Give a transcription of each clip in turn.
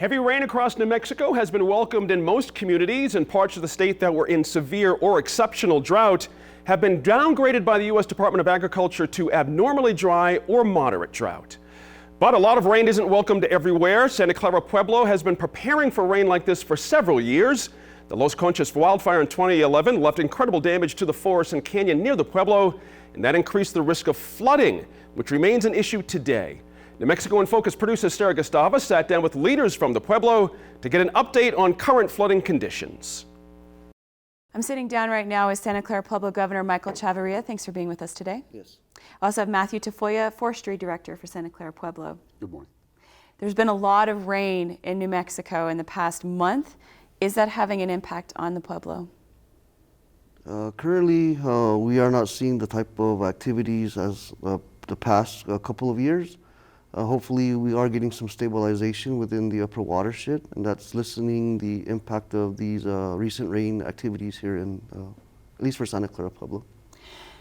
Heavy rain across New Mexico has been welcomed in most communities, and parts of the state that were in severe or exceptional drought have been downgraded by the U.S. Department of Agriculture to abnormally dry or moderate drought. But a lot of rain isn't welcomed everywhere. Santa Clara Pueblo has been preparing for rain like this for several years. The Los Conchas wildfire in 2011 left incredible damage to the forest and canyon near the Pueblo, and that increased the risk of flooding, which remains an issue today. New Mexico in Focus producer Sarah Gustavus sat down with leaders from the Pueblo to get an update on current flooding conditions. I'm sitting down right now with Santa Clara Pueblo Governor Michael Chavarria. Thanks for being with us today. Yes. I also have Matthew Tafoya, Forestry Director for Santa Clara Pueblo. Good morning. There's been a lot of rain in New Mexico in the past month. Is that having an impact on the Pueblo? Currently, we are not seeing the type of activities as the past couple of years. Hopefully, we are getting some stabilization within the upper watershed, and that's lessening the impact of these recent rain activities here in, at least for Santa Clara Pueblo.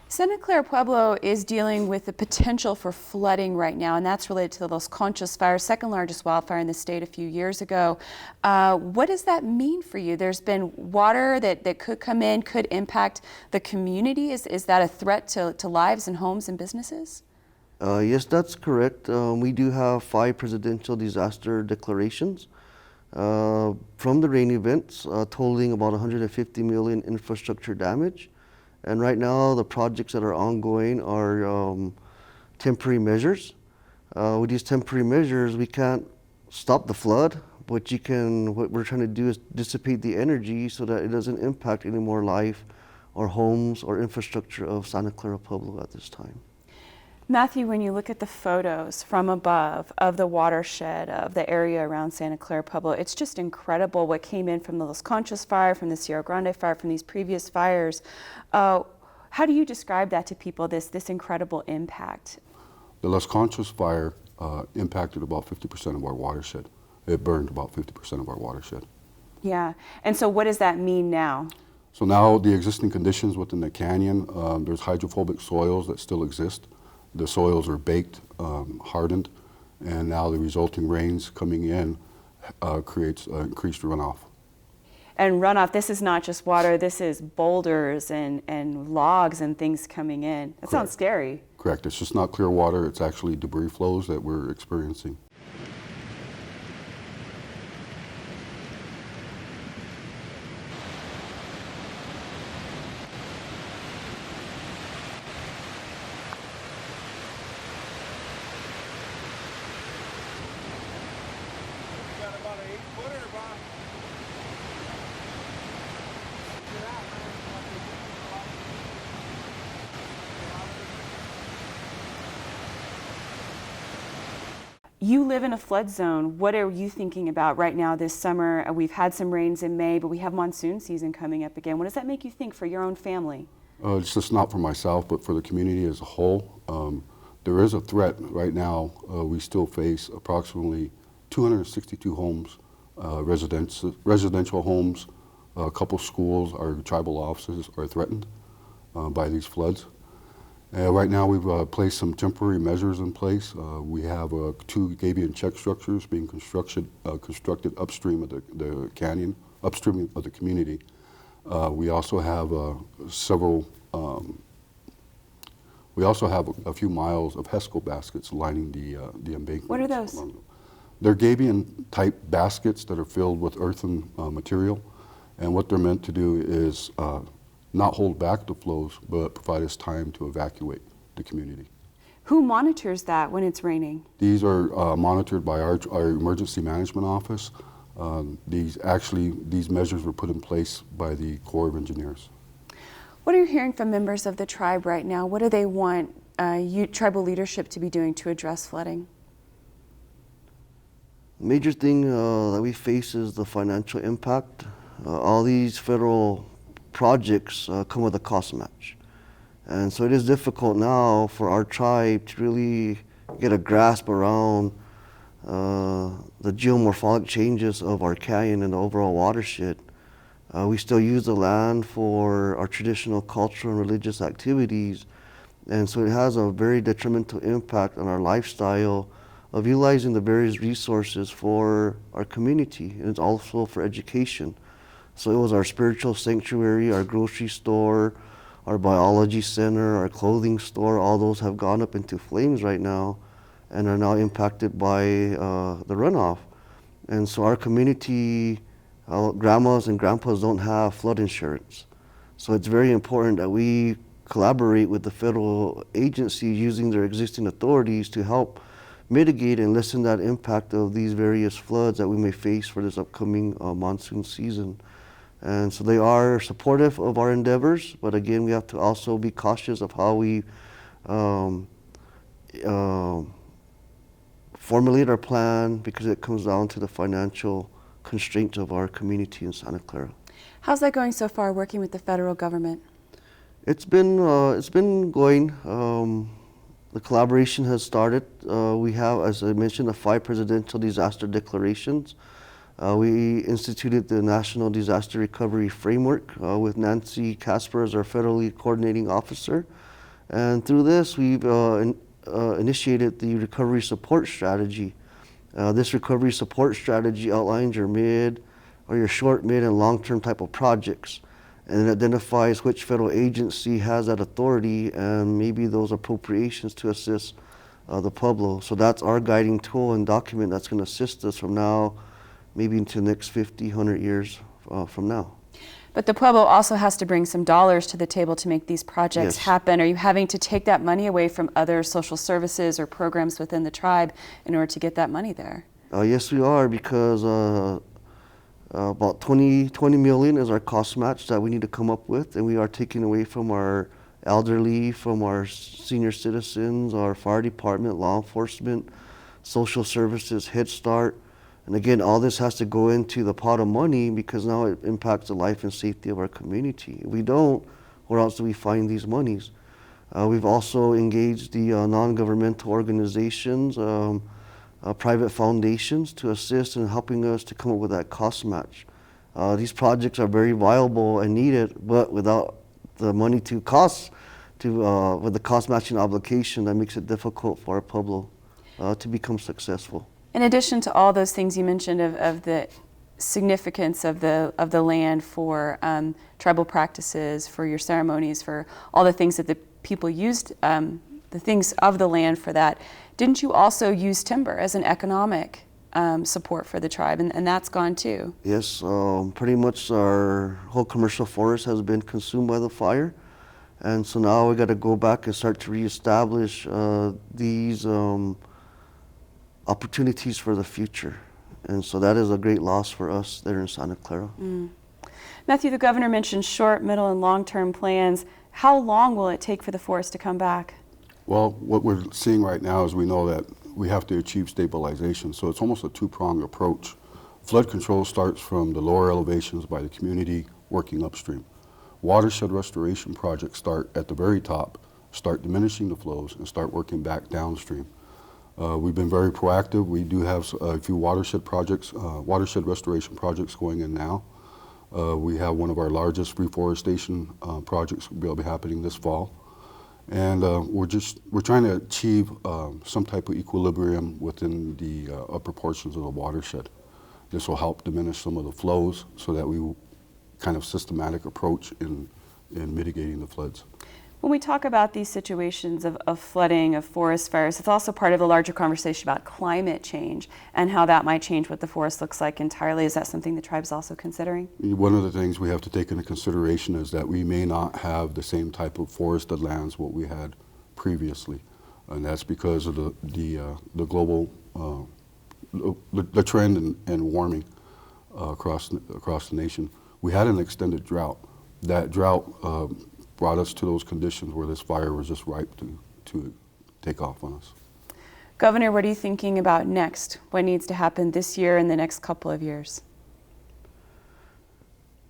Santa Clara Pueblo is dealing with the potential for flooding right now, and that's related to the Los Conchas fire, second largest wildfire in the state a few years ago. What does that mean for you? There's been water that could come in, could impact the community. Is that a threat to lives and homes and businesses? Yes, that's correct. We do have 5 presidential disaster declarations from the rain events, totaling about 150 million infrastructure damage. And right now, the projects that are ongoing are temporary measures. With these temporary measures, we can't stop the flood, but what we're trying to do is dissipate the energy so that it doesn't impact any more life or homes or infrastructure of Santa Clara Pueblo at this time. Matthew, when you look at the photos from above of the watershed, of the area around Santa Clara Pueblo, it's just incredible what came in from the Los Conchas fire, from the Sierra Grande fire, from these previous fires. How do you describe that to people, this incredible impact? The Los Conchas fire impacted about 50% of our watershed. It burned about 50% of our watershed. Yeah, and so what does that mean now? So now the existing conditions within the canyon, there's hydrophobic soils that still exist. The soils are baked, hardened, and now the resulting rains coming in creates increased runoff. And runoff, this is not just water, this is boulders and logs and things coming in. That sounds scary. Correct. It's just not clear water, it's actually debris flows that we're experiencing. You live in a flood zone. What are you thinking about right now this summer? We've had some rains in May, but we have monsoon season coming up again. What does that make you think for your own family? It's just not for myself, but for the community as a whole. There is a threat right now. We still face approximately 262 homes, residential homes, a couple schools, our tribal offices are threatened by these floods. Right now we've placed some temporary measures in place. We have 2 gabion check structures being constructed upstream of the canyon, upstream of the community. We also have a few miles of HESCO baskets lining the embankment. What are those? They're gabion type baskets that are filled with earthen material, and what they're meant to do is not hold back the flows, but provide us time to evacuate the community. Who monitors that when it's raining? These are monitored by our emergency management office. These measures were put in place by the Corps of Engineers. What are you hearing from members of the tribe right now? What do they want tribal leadership to be doing to address flooding? Major thing that we face is the financial impact. All these federal projects come with a cost match. And so it is difficult now for our tribe to really get a grasp around the geomorphologic changes of our canyon and the overall watershed. We still use the land for our traditional cultural and religious activities, and so it has a very detrimental impact on our lifestyle, of utilizing the various resources for our community, and it's also for education. So it was our spiritual sanctuary, our grocery store, our biology center, our clothing store. All those have gone up into flames right now and are now impacted by the runoff. And so our community, grandmas and grandpas don't have flood insurance. So it's very important that we collaborate with the federal agencies using their existing authorities to help mitigate and lessen that impact of these various floods that we may face for this upcoming monsoon season. And so they are supportive of our endeavors, but again, we have to also be cautious of how we formulate our plan, because it comes down to the financial constraints of our community in Santa Clara. How's that going so far, working with the federal government? It's been going. The collaboration has started. We have, as I mentioned, the 5 presidential disaster declarations. We instituted the National Disaster Recovery Framework with Nancy Casper as our federally coordinating officer. And through this, we've initiated the Recovery Support Strategy. This Recovery Support Strategy outlines your short, mid, and long-term type of projects, and it identifies which federal agency has that authority and maybe those appropriations to assist the Pueblo. So that's our guiding tool and document that's going to assist us from now, maybe into the next 50, 100 years from now. But the Pueblo also has to bring some dollars to the table to make these projects happen. Are you having to take that money away from other social services or programs within the tribe in order to get that money there? Yes, we are, because about 20 million is our cost match that we need to come up with, and we are taking away from our elderly, from our senior citizens, our fire department, law enforcement, social services, Head Start. And again, all this has to go into the pot of money, because now it impacts the life and safety of our community. If we don't, where else do we find these monies? We've also engaged the non-governmental organizations, private foundations to assist in helping us to come up with that cost match. These projects are very viable and needed, but without the money with the cost matching obligation, that makes it difficult for our Pueblo to become successful. In addition to all those things you mentioned of the significance of the land for tribal practices, for your ceremonies, for all the things that the people used, the things of the land for that, didn't you also use timber as an economic support for the tribe, and that's gone too? Yes, pretty much our whole commercial forest has been consumed by the fire, and so now we got to go back and start to reestablish these opportunities for the future. And so that is a great loss for us there in Santa Clara. Matthew, the governor mentioned short, middle, and long-term plans. How long will it take for the forest to come back? Well, what we're seeing right now is we know that we have to achieve stabilization, so it's almost a two-pronged approach. Flood control starts from the lower elevations by the community working upstream. Watershed restoration projects start at the very top, start diminishing the flows, and start working back downstream. We've been very proactive. We do have a few watershed restoration projects going in now. We have one of our largest reforestation projects will be happening this fall. And we're trying to achieve some type of equilibrium within the upper portions of the watershed. This will help diminish some of the flows so that we kind of systematic approach in mitigating the floods. When we talk about these situations of flooding, of forest fires, it's also part of the larger conversation about climate change and how that might change what the forest looks like entirely. Is that something the tribe's also considering? One of the things we have to take into consideration is that we may not have the same type of forested lands what we had previously, and that's because of the global the trend in warming across the nation. We had an extended drought. That drought brought us to those conditions where this fire was just ripe to take off on us. Governor, what are you thinking about next? What needs to happen this year and the next couple of years?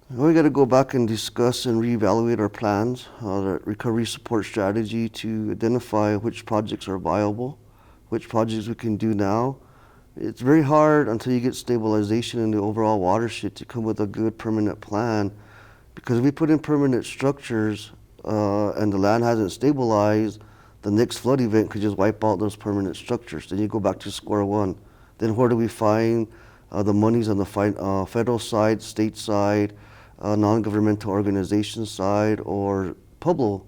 We got to go back and discuss and reevaluate our plans, the recovery support strategy, to identify which projects are viable, which projects we can do now. It's very hard until you get stabilization in the overall watershed to come with a good permanent plan, because if we put in permanent structures and the land hasn't stabilized, the next flood event could just wipe out those permanent structures. Then you go back to square one. Then where do we find the monies on the federal side, state side, non-governmental organization side, or Pueblo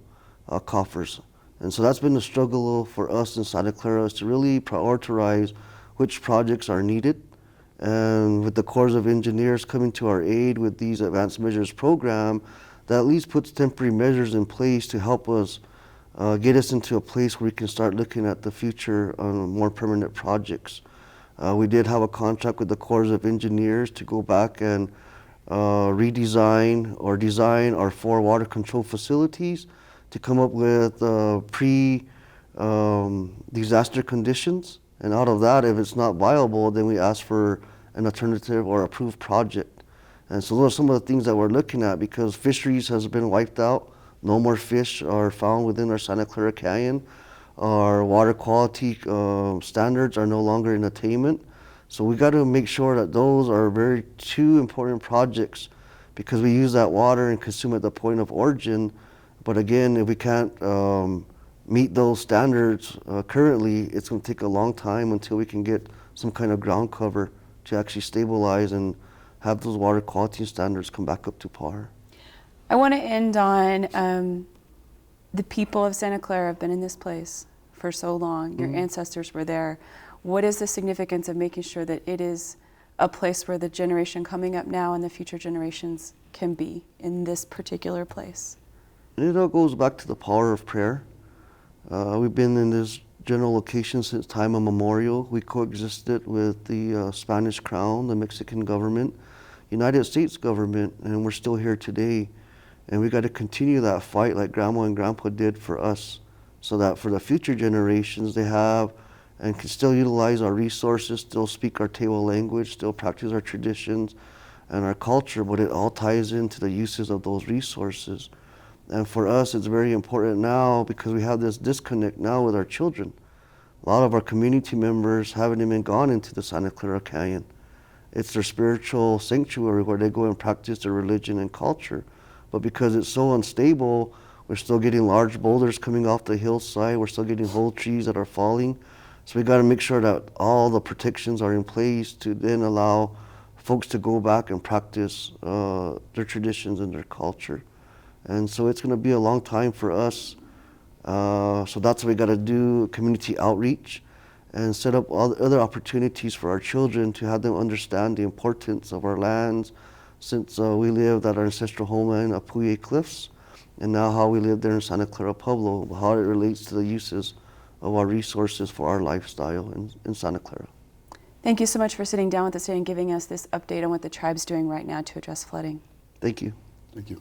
coffers? And so that's been the struggle for us in Santa Clara, is to really prioritize which projects are needed. And with the Corps of Engineers coming to our aid with these advanced measures program, that at least puts temporary measures in place to help us get us into a place where we can start looking at the future on more permanent projects. We did have a contract with the Corps of Engineers to go back and redesign or design our 4 water control facilities to come up with pre-disaster conditions. And out of that, if it's not viable, then we ask for an alternative or approved project. And so those are some of the things that we're looking at, because fisheries has been wiped out. No more fish are found within our Santa Clara Canyon. Our water quality standards are no longer in attainment. So we got to make sure that those are very 2 important projects, because we use that water and consume at the point of origin. But again, if we can't meet those standards currently, it's going to take a long time until we can get some kind of ground cover to actually stabilize and have those water quality standards come back up to par. I want to end on the people of Santa Clara have been in this place for so long. Your ancestors were there. What is the significance of making sure that it is a place where the generation coming up now and the future generations can be in this particular place? It all goes back to the power of prayer. We've been in this general location since time immemorial. We coexisted with the Spanish crown, the Mexican government, United States government, and we're still here today. And we got to continue that fight like Grandma and Grandpa did for us, so that for the future generations they have and can still utilize our resources, still speak our Tewa language, still practice our traditions and our culture, but it all ties into the uses of those resources. And for us, it's very important now, because we have this disconnect now with our children. A lot of our community members haven't even gone into the Santa Clara Canyon. It's their spiritual sanctuary where they go and practice their religion and culture. But because it's so unstable, we're still getting large boulders coming off the hillside. We're still getting whole trees that are falling. So we got to make sure that all the protections are in place to then allow folks to go back and practice their traditions and their culture. And so it's going to be a long time for us. So that's what we got to do, community outreach, and set up other opportunities for our children to have them understand the importance of our lands, since we lived at our ancestral homeland, Apuye Cliffs, and now how we live there in Santa Clara Pueblo, how it relates to the uses of our resources for our lifestyle in Santa Clara. Thank you so much for sitting down with us today and giving us this update on what the tribe's doing right now to address flooding. Thank you. Thank you.